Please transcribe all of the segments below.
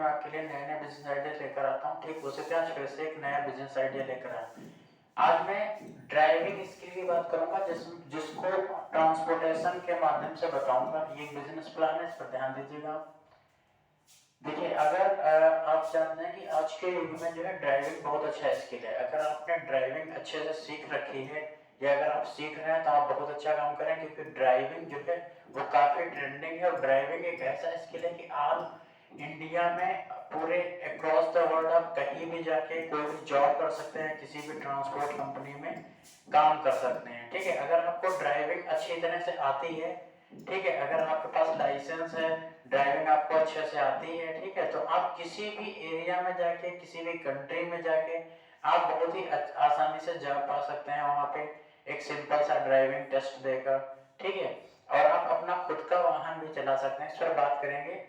मैं आपके लिए नए नए बिजनेस आइडिया लेकर आता हूँ। ठीक उसी तरह फिर से एक नया बिजनेस आइडिया लेकर आया। आज मैं ड्राइविंग स्किल की बात करूंगा जिसको ट्रांसपोर्टेशन के माध्यम से बताऊंगा। ये एक बिजनेस प्लान है, इस पर ध्यान दीजिएगा। देखिए, अगर आप जानते हैं कि आज के युग में जो है ड्राइविंग बहुत अच्छा स्किल है। अगर आपने ड्राइविंग अच्छे से सीख रखी है या अगर आप सीख रहे हैं तो आप बहुत अच्छा काम करें, क्योंकि ड्राइविंग जो है वो काफी ट्रेंडिंग है। और ड्राइविंग एक ऐसा स्किल है कि आप इंडिया में पूरे अक्रॉस द वर्ल्ड आप कहीं भी जाके कोई भी जॉब कर सकते हैं, किसी भी ट्रांसपोर्ट कंपनी में काम कर सकते हैं। ठीक है, अगर आपको ड्राइविंग अच्छी तरह से आती है, ठीक है, अगर आपके पास लाइसेंस है, ड्राइविंग आपको अच्छे से आती है, ठीक है, तो आप किसी भी एरिया में जाके किसी भी कंट्री में जाके आप बहुत ही आसानी से जा पा सकते हैं वहां पे एक सिंपल सा ड्राइविंग टेस्ट देकर। ठीक है, और आप अपना खुद का वाहन भी चला सकते हैं। इस पर बात करेंगे।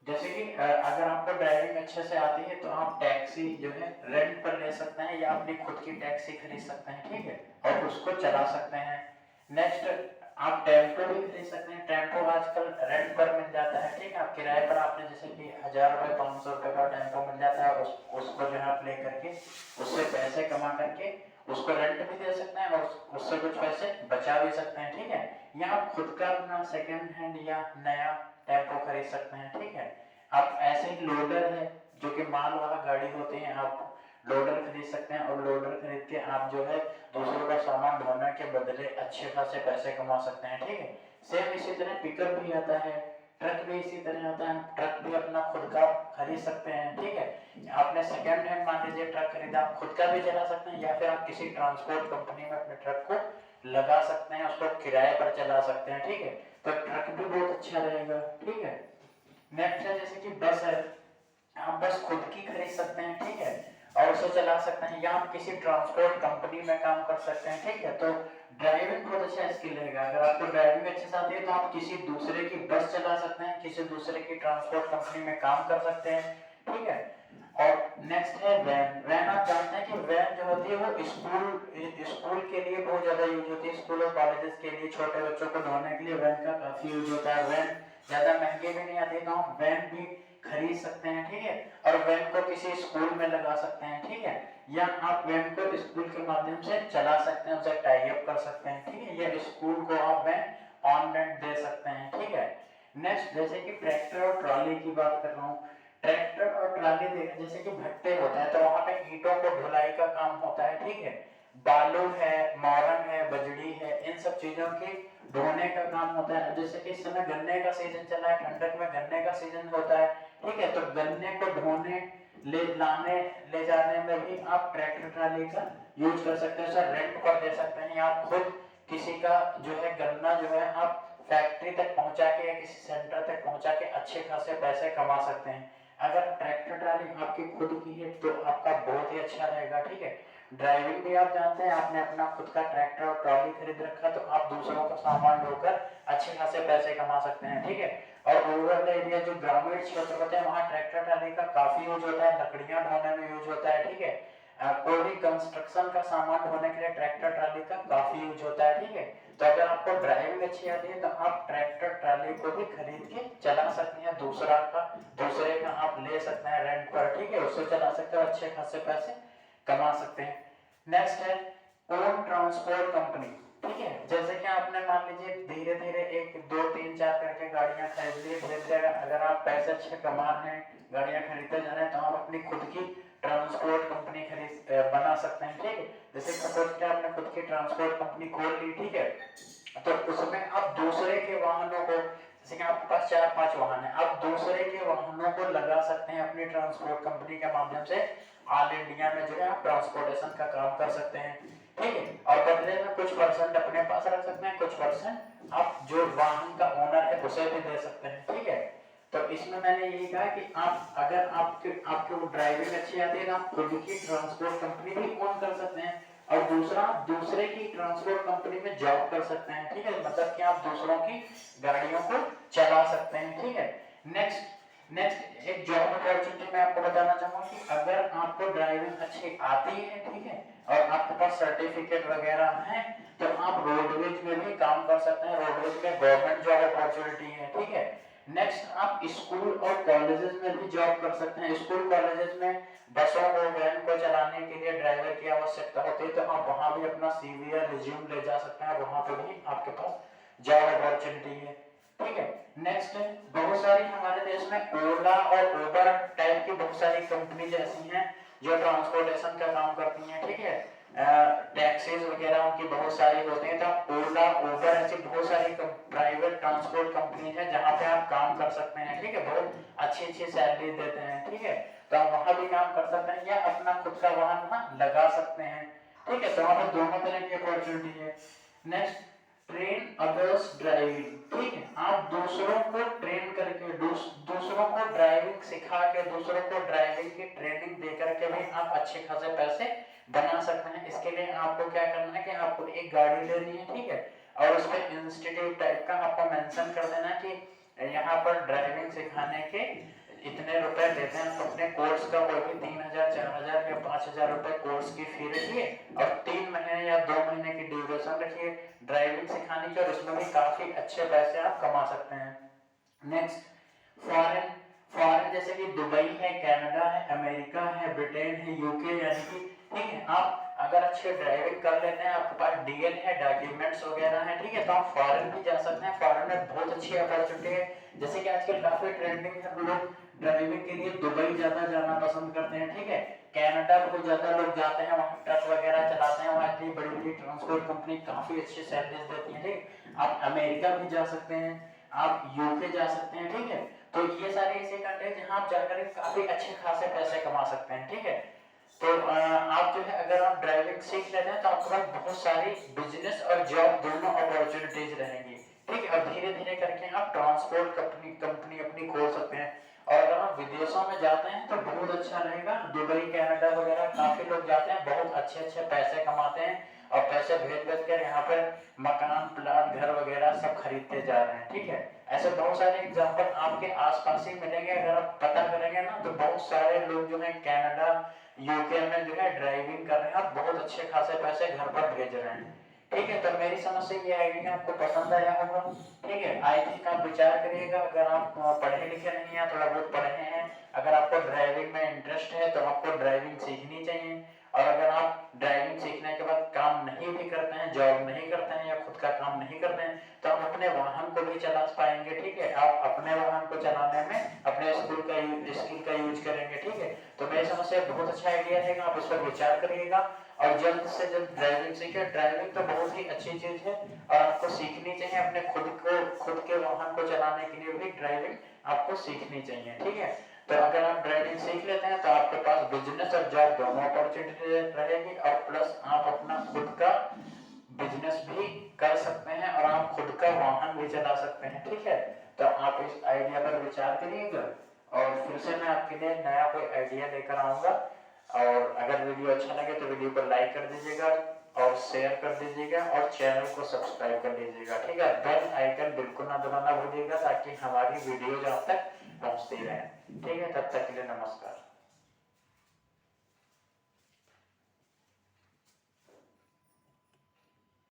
जैसे कि अगर आपको ड्राइविंग अच्छे से आती है तो आप टैक्सी जो है रेंट पर ले सकते हैं या अपनी खुद की टैक्सी खरीद सकते हैं। ठीक है, और उसको चला सकते हैं। नेक्स्ट, आप टेम्पो भी खरीद सकते हैं। टेम्पो आजकल रेंट पर मिल जाता है। ठीक है, आप किराए पर आपने जैसे कि 1000 रुपये 500 रुपये का टेम्पो मिल जाता है, उसको जो है आप ले करके उससे पैसे कमा करके उसको रेंट भी दे सकते हैं और उससे कुछ पैसे बचा भी सकते हैं। ठीक है, या आप खुद का अपना सेकेंड हैंड या नया टेम्पो खरीद सकते हैं। ठीक है, आप ऐसे ही लोडर है जो कि माल वाला गाड़ी होती है, आप लोडर खरीद सकते हैं और लोडर खरीद के आप जो है दूसरों का सामान ढोने के बदले अच्छे खासे पैसे कमा सकते हैं। ठीक है, सेम इसी तरह पिकअप भी आता है, ट्रक भी इसी तरह आता है। ट्रक भी अपना खुद का खरीद सकते हैं। ठीक है, आपने सेकेंड हैंड मान लीजिए ट्रक खरीदा, आप खुद का भी चला सकते हैं या फिर आप किसी ट्रांसपोर्ट कंपनी में अपने ट्रक को लगा सकते हैं, उसको किराए पर चला सकते हैं। ठीक है, तो ट्रक भी बहुत अच्छा रहेगा। ठीक है, नेक्स्ट है जैसे कि बस है, आप बस खुद की खरीद सकते हैं। ठीक है, और उसे चला सकते हैं या आप किसी ट्रांसपोर्ट कंपनी में काम कर सकते हैं। ठीक है, तो ड्राइविंग बहुत अच्छा स्किल रहेगा। अगर आपको ड्राइविंग अच्छे से आती है तो आप किसी दूसरे की बस चला सकते हैं, किसी दूसरे की ट्रांसपोर्ट कंपनी में काम कर सकते हैं। ठीक है, और नेक्स्ट है वैन। वैन आप जानते हैं कि वैन जो होती है वो स्कूल के लिए बहुत ज्यादा यूज होती है। स्कूल और कॉलेजेस के लिए छोटे बच्चों को ढोने के लिए वैन का काफी यूज होता है। वैन ज्यादा महंगे भी नहीं आते, तो हम वैन भी खरीद सकते हैं। ठीक है, और वैन को किसी स्कूल में लगा सकते हैं। ठीक है, या आप वैन को स्कूल के माध्यम से चला सकते हैं, उसे टाई अप कर सकते हैं। ठीक है, या स्कूल को आप वैन ऑन रेंट दे सकते हैं। ठीक है, नेक्स्ट जैसे कि ट्रैक्टर और ट्रॉली की बात कर रहा हूँ। ट्रैक्टर और ट्रॉली देखा जैसे कि भट्टे होते हैं तो वहां पे ईंटों को ढुलाई का काम होता है। ठीक है, बालू है, मोरंग है, बजड़ी है, इन सब चीजों की ढोने का काम होता है। जैसे कि इस समय गन्ने का सीजन चला है, ठंडक में गन्ने का सीजन होता है। ठीक है, तो गन्ने को ढोने ले जाने में भी आप ट्रैक्टर ट्राली का यूज कर सकते हैं। सर रेंट पर दे सकते हैं, या आप खुद किसी का जो है गन्ना जो है आप फैक्ट्री तक पहुंचा के या किसी सेंटर तक पहुंचा के अच्छे खासे पैसे कमा सकते हैं। अगर ट्रैक्टर ट्राली आपकी खुद की है तो आपका बहुत ही अच्छा रहेगा। ठीक है, ड्राइविंग भी आप जानते हैं, आपने अपना खुद का ट्रैक्टर और ट्रॉली खरीद रखा तो आप दूसरों का सामान ढोकर अच्छे खासे पैसे कमा सकते हैं। ठीक है, और रूरल एरिया जो ग्रामीण क्षेत्र होते हैं वहाँ ट्रैक्टर ट्राली का काफी यूज होता है, लकड़ियां ढोने में यूज होता है। ठीक है, कोई भी कंस्ट्रक्शन का सामान ढोने के लिए ट्रैक्टर ट्राली का काफी यूज होता है। ठीक है, तो अगर आपको ड्राइविंग अच्छी आती है तो आप ट्रैक्टर ट्राली को भी खरीद के चला सकते हैं, दूसरे का आप ले सकते हैं रेंट पर। ठीक है, उससे चला सकते हो, अच्छे खासे पैसे कमा सकते हैं। नेक्स्ट है ओन ट्रांसपोर्ट कंपनी। ठीक है, जैसे कि आपने मान लीजिए धीरे धीरे 1 2 3 4 करके गाड़ियां खरीद ली, धीरे धीरे अगर आप पैसे अच्छे कमा रहे हैं, गाड़ियां खरीदते जा रहे हैं, तो आप अपनी खुद की ट्रांसपोर्ट कंपनी बना सकते हैं। ठीक है, जैसे सपोज कि आपने खुद की ट्रांसपोर्ट कंपनी खोल ली। ठीक है, तो उसमें आप दूसरे के वाहनों को, जैसे कि आपके पास 4-5 वाहन है, आप दूसरे के वाहनों को लगा सकते हैं अपनी ट्रांसपोर्ट कंपनी के माध्यम से। ऑल इंडिया में जो है आप ट्रांसपोर्टेशन का काम कर सकते हैं। ठीक है, और बदले में कुछ परसेंट अपने पास रख सकते हैं, कुछ परसेंट आप जो वाहन का ओनर है उसे भी दे सकते हैं। ठीक है, तो इसमें मैंने यही कहा कि आप अगर आपको ड्राइविंग अच्छी आती है तो आप खुद की ट्रांसपोर्ट कंपनी भी ओन कर सकते हैं और दूसरे की ट्रांसपोर्ट कंपनी में जॉब कर सकते हैं। ठीक है, मतलब कि आप दूसरों की गाड़ियों को चला सकते हैं। ठीक है, नेक्स्ट नेक्स्ट एक जॉब अपॉर्चुनिटी मैं आपको बताना चाहूंगा कि अगर आपको ड्राइविंग अच्छी आती है, ठीक है, और आपके पास सर्टिफिकेट वगैरह है, तो आप रोडवेज में भी काम कर सकते हैं। रोडवेज में गवर्नमेंट जॉब अपॉर्चुनिटी है। ठीक है, नेक्स्ट आप स्कूल और कॉलेजेस में भी जॉब कर सकते हैं। स्कूल कॉलेजेस में बसों को वैन को चलाने के लिए ड्राइवर की आवश्यकता होती है, तो आप वहां भी अपना सीवी या रिज्यूम ले जा सकते हैं, वहां पे भी आपके पास जॉब अपॉर्चुनिटी है। ठीक है। नेक्स्ट बहुत सारी हमारे देश में ओला और उबर टाइप की बहुत सारी कंपनीज ऐसी हैं जो ट्रांसपोर्टेशन का काम करती हैं। ठीक है। टैक्सीज वगैरह उनकी बहुत सारी होती हैं, तो ओला उबर ऐसी बहुत सारी प्राइवेट ट्रांसपोर्ट कंपनी है जहाँ पे आप काम कर सकते हैं। ठीक है। बहुत अच्छी अच्छी सैलरी देते हैं। ठीक है। तो आप वहां भी काम कर सकते हैं या अपना खुद का वाहन वहां लगा सकते हैं। ठीक है। तो वहां पर दोनों तरह की अपॉर्चुनिटी है। Next train others driving. ठीक है। आप दूसरों को ट्रेन करके दूसरों को ड्राइविंग सिखा के दूसरों को ड्राइविंग की ट्रेनिंग दे करके भी आप अच्छे खासे पैसे बना सकते हैं। इसके लिए आपको क्या करना है कि आपको एक गाड़ी लेनी है। ठीक है। और उस पर इंस्टीट्यूट टाइप का आपको मेंशन कर देना कि यहाँ पर ड्राइविंग सिखाने के इतने रुपए देते हैं। तो अपने कोर्स का कोई भी 3,000 4,000 या 5,000 रुपए कोर्स की फी रखिए और 3 महीने या 2 महीने की ड्यूरेशन रखिए ड्राइविंग सिखाने की, और इसमें भी काफी अच्छे पैसे आप कमा सकते हैं। नेक्स्ट फॉरेन फॉरेन जैसे कि दुबई है, कनाडा है, अमेरिका है, ब्रिटेन है, यूके, यानी कि ठीक है आप अगर अच्छे ड्राइविंग कर लेते हैं, आपके पास डीएल है, डॉक्यूमेंट्स वगैरह है, ठीक है, तो आप फॉरेन भी जा सकते हैं। फॉरेन में बहुत अच्छी अपॉर्चुनिटी है। जैसे कि आजकल काफी ट्रेंडिंग है, लोग ड्राइविंग के लिए दुबई ज्यादा जाना पसंद करते हैं। ठीक है। कनाडा को ज्यादा लोग जाते हैं, वहाँ ट्रक वगैरह चलाते हैं, वहाँ इतनी बड़ी बड़ी ट्रांसपोर्ट कंपनी काफी अच्छी सैलरीज देती है। ठीक, आप अमेरिका भी जा सकते हैं, आप यूके जा सकते हैं। ठीक है। तो ये सारे ऐसे कंट्री हैं जहाँ आप जाकर काफी अच्छे खासे पैसे कमा सकते हैं। ठीक है। तो आप जो है अगर आप ड्राइविंग सीख लेते हैं तो आपके पास बहुत सारी बिजनेस और जॉब दोनों अपॉर्चुनिटीज रहेंगी। ठीक है। और धीरे धीरे करके आप ट्रांसपोर्ट कंपनी कंपनी अपनी खोल सकते हैं। और अगर आप विदेशों में जाते हैं तो बहुत अच्छा रहेगा। दुबई कनाडा वगैरह काफी लोग जाते हैं, बहुत अच्छे अच्छे पैसे कमाते हैं और पैसे भेज भेज कर यहाँ पर मकान प्लाट घर वगैरह सब खरीदते जा रहे हैं। ठीक है। ऐसे बहुत सारे एग्जांपल आपके आसपास ही मिलेंगे। अगर आप पता करेंगे ना तो बहुत सारे लोग जो है कनाडा यूके में जो है ड्राइविंग कर रहे हैं और बहुत अच्छे खासे पैसे घर पर भेज रहे हैं। ठीक है। तो मेरी समझ से ये आइडिया आपको पसंद आया होगा। ठीक है। आई थिंक आप विचार करिएगा। अगर आप पढ़े लिखे नहीं हैं, थोड़ा बहुत पढ़े हैं, अगर आपको ड्राइविंग में इंटरेस्ट है तो आपको ड्राइविंग सीखनी चाहिए। और अगर आप ड्राइविंग सीखने के बाद काम नहीं भी करते हैं, जॉब नहीं करते हैं या खुद का काम नहीं करते हैं, तो आप अपने वाहन को भी चला पाएंगे। ठीक है। आप अपने वाहन को चलाने में अपने स्किल का यूज करेंगे। ठीक है। तो मेरी समझ से बहुत अच्छा आइडिया है, आप इस पर विचार करिएगा और जल्द से जल्द ड्राइविंग सीखे। ड्राइविंग तो बहुत ही अच्छी चीज है और आपको सीखनी चाहिए। अपने खुद के वाहन को चलाने के लिए भी ड्राइविंग आपको सीखनी चाहिए। ठीक है। तो अगर आप ड्राइविंग सीख लेते हैं तो आपके पास बिजनेस और जॉब दोनों अपॉर्चुनिटी रहेगी और प्लस आप अपना खुद का बिजनेस भी कर सकते हैं और आप खुद का वाहन भी चला सकते हैं। ठीक है। तो आप इस आइडिया पर विचार करिएगा और फिर से मैं आपके लिए नया कोई आइडिया लेकर आऊंगा। और अगर वीडियो अच्छा लगे तो वीडियो को लाइक कर दीजिएगा और शेयर कर दीजिएगा और चैनल को सब्सक्राइब कर लीजिएगा। ठीक है। बेल आइकन बिल्कुल ना दबाना भूलिएगा ताकि हमारी वीडियो आप तक पहुंचती रहे। ठीक है। तब तक के लिए नमस्कार।